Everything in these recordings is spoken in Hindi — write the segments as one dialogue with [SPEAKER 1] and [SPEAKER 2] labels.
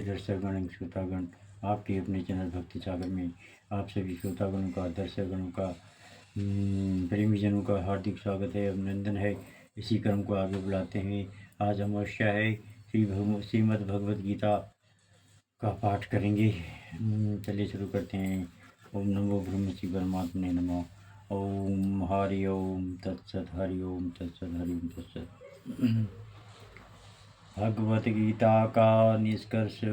[SPEAKER 1] दर्शकगण श्रोतागण, आपके अपने चैनल भक्ति सागर में आप सभी श्रोतागणों का, दर्शकगणों का, प्रेमीजनों का हार्दिक स्वागत है, अभिनंदन है। इसी क्रम को आगे बढ़ाते हुए आज अमावस्या है, श्रीमद् भगवद गीता का पाठ करेंगे। चलिए शुरू करते हैं। ओम नमो ब्रह्म श्री परमात्मने नमः। ओम हरि ओम तत्सत, हरि ओम तत्सत, हरि ओम तत्सत। भगवत गीता का निष्कर्ष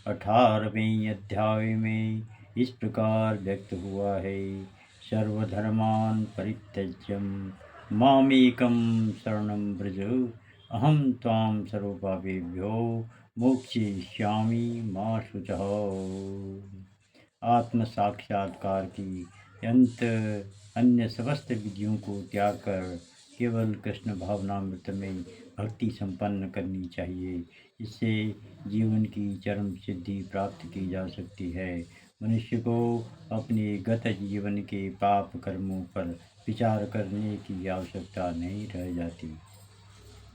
[SPEAKER 1] 18वें अध्याय में इस प्रकार व्यक्त हुआ है। सर्वधर्मान् परित्यज्य मामेकं शरणं व्रज, अहं त्वां सर्वपापेभ्यो मोक्षयिष्यामि मा शुचः। आत्म साक्षात्कार की अन्य समस्त विधियों को त्याग कर केवल कृष्ण भावनामृत में भक्ति संपन्न करनी चाहिए। इससे जीवन की चरम सिद्धि प्राप्त की जा सकती है। मनुष्य को अपने गत जीवन के पाप कर्मों पर विचार करने की आवश्यकता नहीं रह जाती,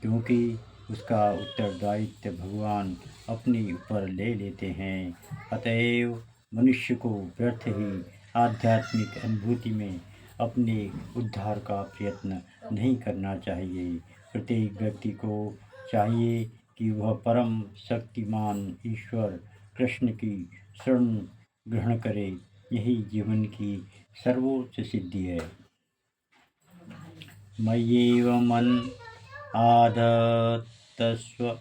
[SPEAKER 1] क्योंकि उसका उत्तरदायित्व भगवान अपने ऊपर ले लेते हैं। अतएव मनुष्य को व्यर्थ ही आध्यात्मिक अनुभूति में अपने उद्धार का प्रयत्न नहीं करना चाहिए। प्रत्येक व्यक्ति को चाहिए कि वह परम शक्तिमान ईश्वर कृष्ण की शरण ग्रहण करे। यही जीवन की सर्वोच्च सिद्धि है। मय्येव मन आधत्स्व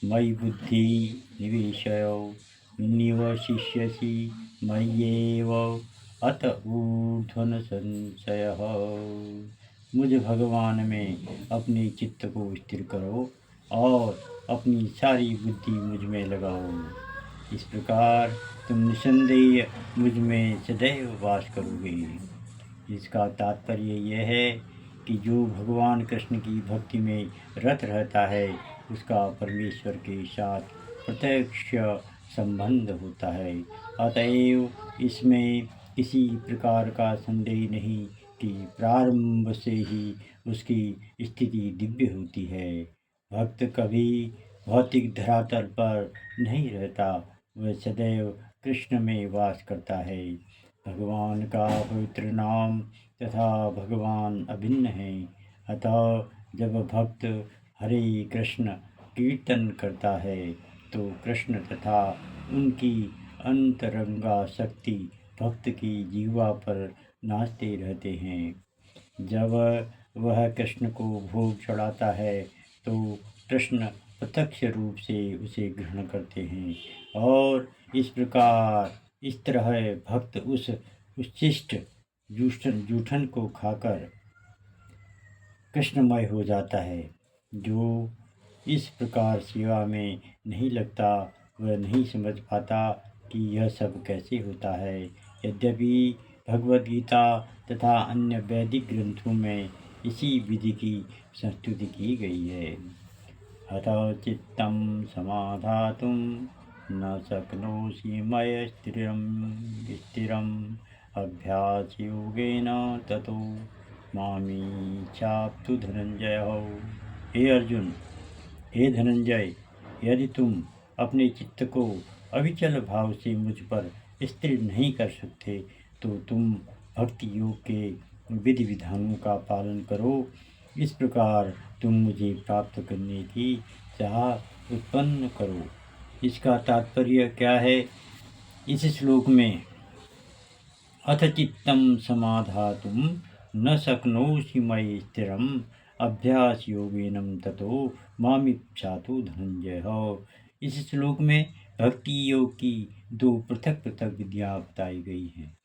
[SPEAKER 1] मयि बुद्धि निवेशय निवशिष्यसि मय्येव अत ऊर्ध्वन संशयः। मुझ भगवान में अपने चित्त को स्थिर करो और अपनी सारी बुद्धि मुझ में लगाओ। इस प्रकार तुम निसंदेह मुझ में सदैव वास करोगे। इसका तात्पर्य यह है कि जो भगवान कृष्ण की भक्ति में रत रहता है उसका परमेश्वर के साथ प्रत्यक्ष संबंध होता है। अतएव इसमें किसी प्रकार का संदेह नहीं कि प्रारंभ से ही उसकी स्थिति दिव्य होती है। भक्त कभी भौतिक धरातल पर नहीं रहता, वह सदैव कृष्ण में वास करता है। भगवान का पवित्र नाम तथा भगवान अभिन्न है। अतः जब भक्त हरे कृष्ण कीर्तन करता है तो कृष्ण तथा उनकी अंतरंगा शक्ति भक्त की जीवा पर नाचते रहते हैं। जब वह कृष्ण को भोग चढ़ाता है तो कृष्ण प्रत्यक्ष रूप से उसे ग्रहण करते हैं और इस तरह भक्त उस उच्छिष्ट जूठन को खाकर कृष्णमय हो जाता है। जो इस प्रकार सेवा में नहीं लगता वह नहीं समझ पाता कि यह सब कैसे होता है। यद्यपि भगवद गीता तथा अन्य वैदिक ग्रंथों में इसी विधि की संस्तुति की गई है। हतः चित्तं समाधातुं न शक्नोषि मयि स्थिरम् अभ्यासयोगेन ततो मामीच्छाप्तु धनंजय। हे अर्जुन, हे धनंजय, यदि तुम अपने चित्त को अविचल भाव से मुझ पर स्थिर नहीं कर सकते तो तुम भक्ति योग के विधि विधानों का पालन करो। इस प्रकार तुम मुझे प्राप्त करने की चाह उत्पन्न करो। इसका तात्पर्य क्या है? इस श्लोक में अथ चित्तं समाधातुं न शक्नोषि मयि स्थिरम् अभ्यास योगेन ततो मामिच्छातु धनंजय। इस श्लोक में भक्ति योग की दो पृथक पृथक विधियाँ बताई गई हैं।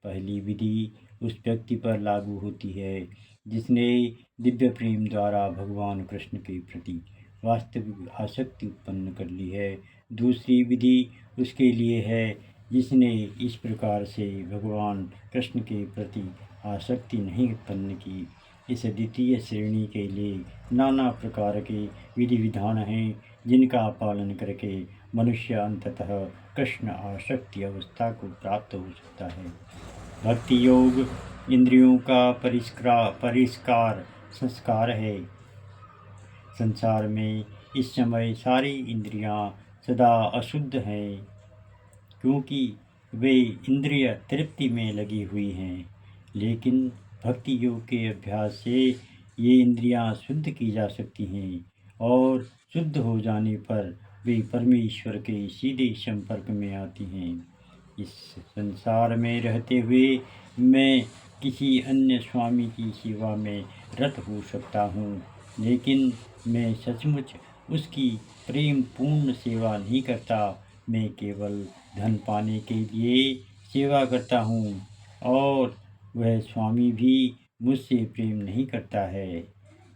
[SPEAKER 1] पहली विधि उस व्यक्ति पर लागू होती है जिसने दिव्य प्रेम द्वारा भगवान कृष्ण के प्रति वास्तविक आसक्ति उत्पन्न कर ली है। दूसरी विधि उसके लिए है जिसने इस प्रकार से भगवान कृष्ण के प्रति आसक्ति नहीं उत्पन्न की। इस द्वितीय श्रेणी के लिए नाना प्रकार के विधि विधान हैं जिनका पालन करके मनुष्य अंततः कृष्ण आसक्ति अवस्था को प्राप्त हो सकता है। भक्ति योग इंद्रियों का परिष्कार संस्कार है। संसार में इस समय सारी इंद्रियां सदा अशुद्ध हैं, क्योंकि वे इंद्रिय तृप्ति में लगी हुई हैं। लेकिन भक्ति योग के अभ्यास से ये इंद्रियां शुद्ध की जा सकती हैं और शुद्ध हो जाने पर वे परमेश्वर के सीधे संपर्क में आती हैं। इस संसार में रहते हुए मैं किसी अन्य स्वामी की सेवा में रत हो सकता हूँ, लेकिन मैं सचमुच उसकी प्रेम पूर्ण सेवा नहीं करता। मैं केवल धन पाने के लिए सेवा करता हूँ और वह स्वामी भी मुझसे प्रेम नहीं करता है।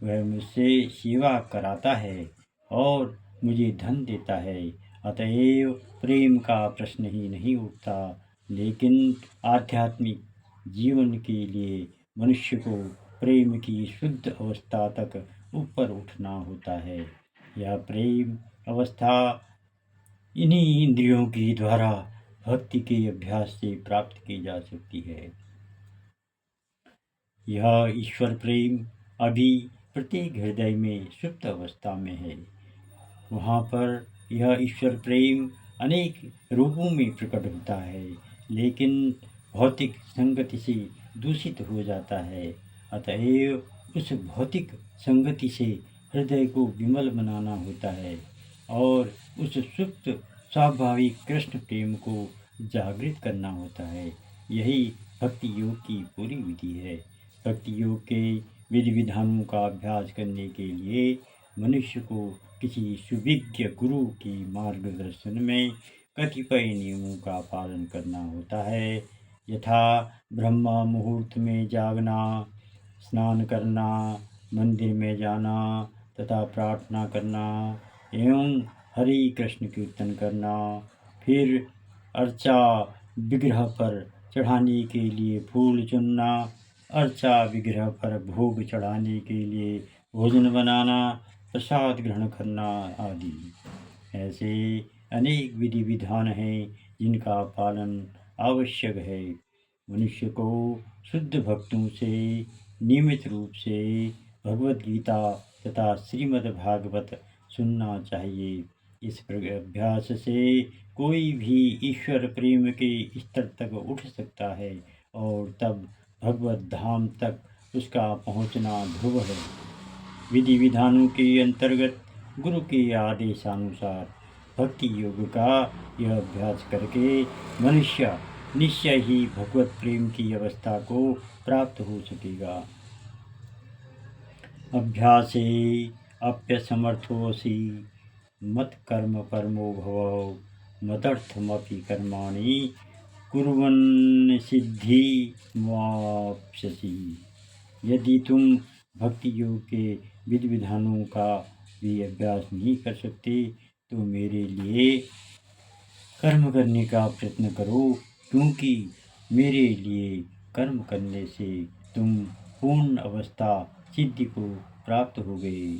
[SPEAKER 1] वह मुझसे सेवा कराता है और मुझे धन देता है, अतएव प्रेम का प्रश्न ही नहीं उठता। लेकिन आध्यात्मिक जीवन के लिए मनुष्य को प्रेम की शुद्ध अवस्था तक ऊपर उठना होता है। यह प्रेम अवस्था इन्हीं इंद्रियों के द्वारा भक्ति के अभ्यास से प्राप्त की जा सकती है। यह ईश्वर प्रेम अभी प्रत्येक हृदय में सुप्त अवस्था में है। वहाँ पर यह ईश्वर प्रेम अनेक रूपों में प्रकट होता है, लेकिन भौतिक संगति से दूषित हो जाता है। अतएव उस भौतिक संगति से हृदय को विमल बनाना होता है और उस सुप्त स्वाभाविक कृष्ण प्रेम को जागृत करना होता है। यही भक्ति योग की पूरी विधि है। भक्ति योग के विधि विधानों का अभ्यास करने के लिए मनुष्य को किसी सुविज्ञ गुरु की मार्गदर्शन में कतिपय नियमों का पालन करना होता है, यथा ब्रह्म मुहूर्त में जागना, स्नान करना, मंदिर में जाना तथा प्रार्थना करना एवं हरे कृष्ण कीर्तन करना। फिर अर्चा विग्रह पर चढ़ाने के लिए फूल चुनना, अर्चा विग्रह पर भोग चढ़ाने के लिए भोजन बनाना, प्रसाद ग्रहण करना आदि। ऐसे अनेक विधि विधान हैं जिनका पालन आवश्यक है। मनुष्य को शुद्ध भक्तों से नियमित रूप से भगवद गीता तथा श्रीमद् भागवत सुनना चाहिए। इस अभ्यास से कोई भी ईश्वर प्रेम के स्तर तक उठ सकता है और तब भगवत धाम तक उसका पहुंचना ध्रुव है। विधि विधानों के अंतर्गत गुरु के आदेशानुसार भक्ति योग का यह अभ्यास करके मनुष्य निश्चय ही भगवत प्रेम की अवस्था को प्राप्त हो सकेगा। अभ्यासे अप्यसमर्थोऽसि मत्कर्म परमो भव मदर्थमपि कर्माणि कुर्वन् सिद्धिमाप्स्यसि। यदि तुम भक्ति योग के विधि विधानों का भी अभ्यास नहीं कर सकते तो मेरे लिए कर्म करने का प्रयत्न करो, क्योंकि मेरे लिए कर्म करने से तुम पूर्ण अवस्था सिद्धि को प्राप्त हो गए।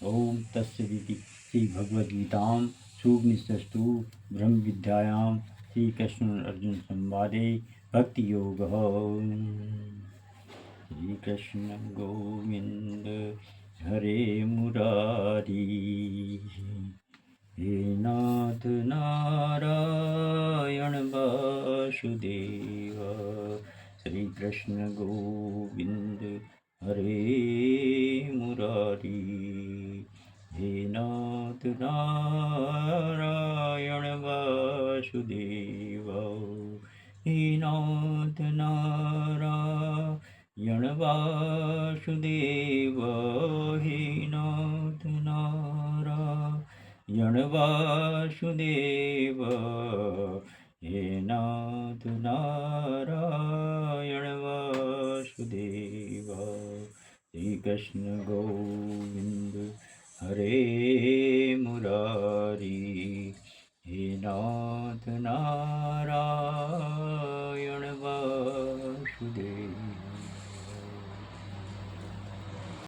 [SPEAKER 1] ओम तत्सदिति। श्री भगवद्गीतां सुपनिषत्सु ब्रह्म विद्यायां श्री कृष्ण अर्जुन संवादे भक्ति योगः। श्री कृष्ण गोविंद हरे मुरारी, हे नाथ नारायण वासुदेव। श्री कृष्ण गोविंद हरे मुरारी, हे नाथ नारायण वासुदेव। हे नाथ नारायण वासुदेव, हे नाथ नारायण वासुदेव, हे नाथ नारायण वासुदेव। श्री कृष्ण गोविंद हरे मुरारी।